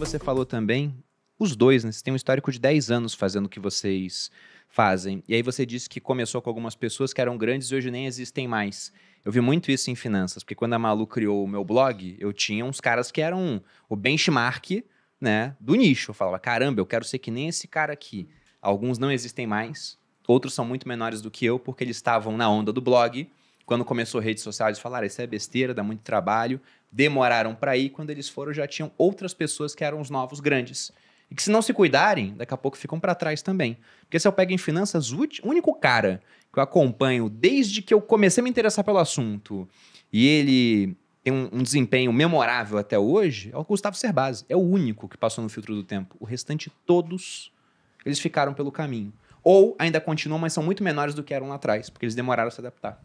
você falou também, os dois, né? Vocês têm um histórico de 10 anos fazendo o que vocês fazem. E aí você disse que começou com algumas pessoas que eram grandes e hoje nem existem mais. Eu vi muito isso em finanças, porque quando a Malu criou o meu blog, eu tinha uns caras que eram o benchmark, né, do nicho. Eu falava, caramba, eu quero ser que nem esse cara aqui. Alguns não existem mais, outros são muito menores do que eu, porque eles estavam na onda do blog. Quando começou redes sociais, eles falaram, isso é besteira, dá muito trabalho. Demoraram para ir, quando eles foram, já tinham outras pessoas que eram os novos grandes. E que se não se cuidarem, daqui a pouco ficam para trás também. Porque se eu pego em finanças, o único cara que eu acompanho desde que eu comecei a me interessar pelo assunto, e ele tem um desempenho memorável até hoje, é o Gustavo Cerbasi. É o único que passou no filtro do tempo. O restante, todos, eles ficaram pelo caminho. Ou ainda continuam, mas são muito menores do que eram lá atrás, porque eles demoraram a se adaptar.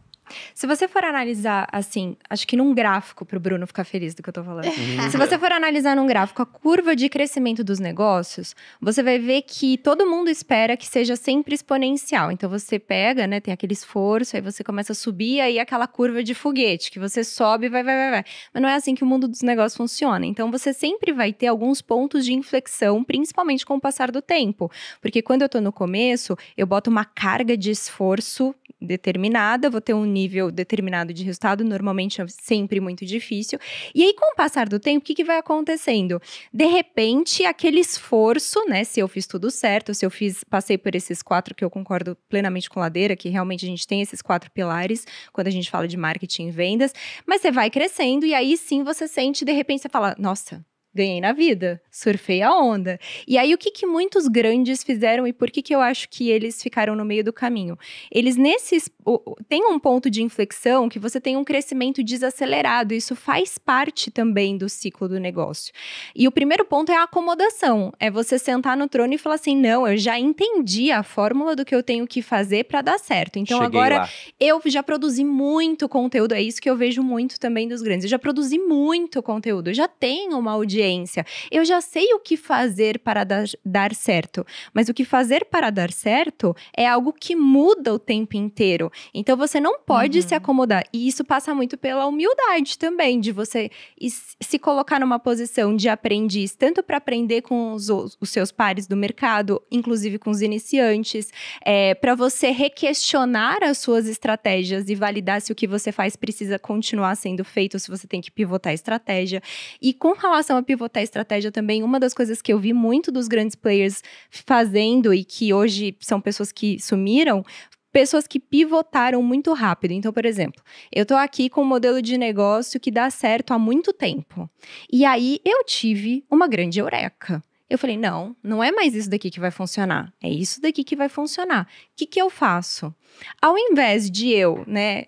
Se você for analisar, assim, acho que num gráfico, pro Bruno ficar feliz do que eu tô falando. Se você for analisar num gráfico a curva de crescimento dos negócios, você vai ver que todo mundo espera que seja sempre exponencial. Então, você pega, né, tem aquele esforço, aí você começa a subir, aí aquela curva de foguete, que você sobe, vai. Mas não é assim que o mundo dos negócios funciona. Então, você sempre vai ter alguns pontos de inflexão, principalmente com o passar do tempo. Porque quando eu tô no começo, eu boto uma carga de esforço determinada, vou ter um nível determinado de resultado, normalmente é sempre muito difícil. E aí, com o passar do tempo, o que vai acontecendo? De repente, aquele esforço, né, se eu fiz tudo certo, se eu passei por esses 4 que eu concordo plenamente com Ladeira, que realmente a gente tem esses 4 pilares, quando a gente fala de marketing e vendas, mas você vai crescendo e aí sim você sente, de repente você fala, nossa, ganhei na vida, surfei a onda. E aí, o que muitos grandes fizeram e por que eu acho que eles ficaram no meio do caminho? Eles tem um ponto de inflexão que você tem um crescimento desacelerado. Isso faz parte também do ciclo do negócio. E o primeiro ponto é a acomodação. É você sentar no trono e falar assim, não, eu já entendi a fórmula do que eu tenho que fazer para dar certo. Então, Cheguei agora, lá. eu já produzi muito conteúdo. É isso que eu vejo muito também dos grandes. Eu já produzi muito conteúdo. Eu já tenho uma audiência. Eu já sei o que fazer para dar certo, mas o que fazer para dar certo é algo que muda o tempo inteiro. Então, você não pode se acomodar. E isso passa muito pela humildade também, de você se colocar numa posição de aprendiz, tanto para aprender com os seus pares do mercado, inclusive com os iniciantes, para você requestionar as suas estratégias e validar se o que você faz precisa continuar sendo feito, se você tem que pivotar a estratégia. E com relação a pivotar a estratégia também, uma das coisas que eu vi muito dos grandes players fazendo e que hoje são pessoas que sumiram, pessoas que pivotaram muito rápido. Então, por exemplo, eu tô aqui com um modelo de negócio que dá certo há muito tempo. E aí, eu tive uma grande eureka. Eu falei, não é mais isso daqui que vai funcionar. É isso daqui que vai funcionar. O que eu faço? Ao invés de eu, né,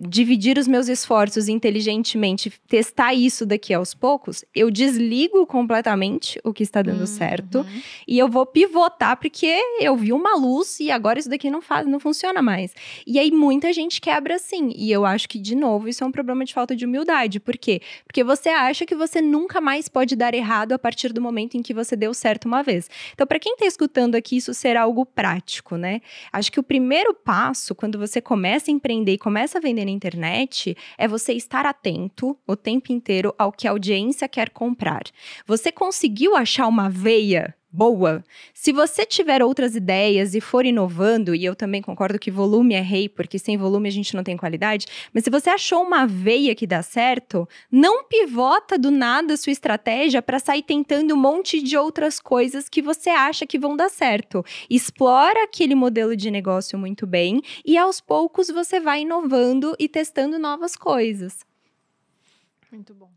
dividir os meus esforços inteligentemente, testar isso daqui aos poucos, eu desligo completamente o que está dando certo e eu vou pivotar porque eu vi uma luz e agora isso daqui não funciona mais. E aí muita gente quebra assim, e eu acho que, de novo, isso é um problema de falta de humildade. Por quê? Porque você acha que você nunca mais pode dar errado a partir do momento em que você deu certo uma vez. Então, para quem está escutando aqui, isso será algo prático, né? Acho que o primeiro passo, quando você começa a empreender e começa a vender na internet, é você estar atento o tempo inteiro ao que a audiência quer comprar. Você conseguiu achar uma veia boa? Se você tiver outras ideias e for inovando, e eu também concordo que volume é rei, porque sem volume a gente não tem qualidade, mas se você achou uma veia que dá certo, não pivota do nada a sua estratégia para sair tentando um monte de outras coisas que você acha que vão dar certo. Explora aquele modelo de negócio muito bem e aos poucos você vai inovando e testando novas coisas. Muito bom.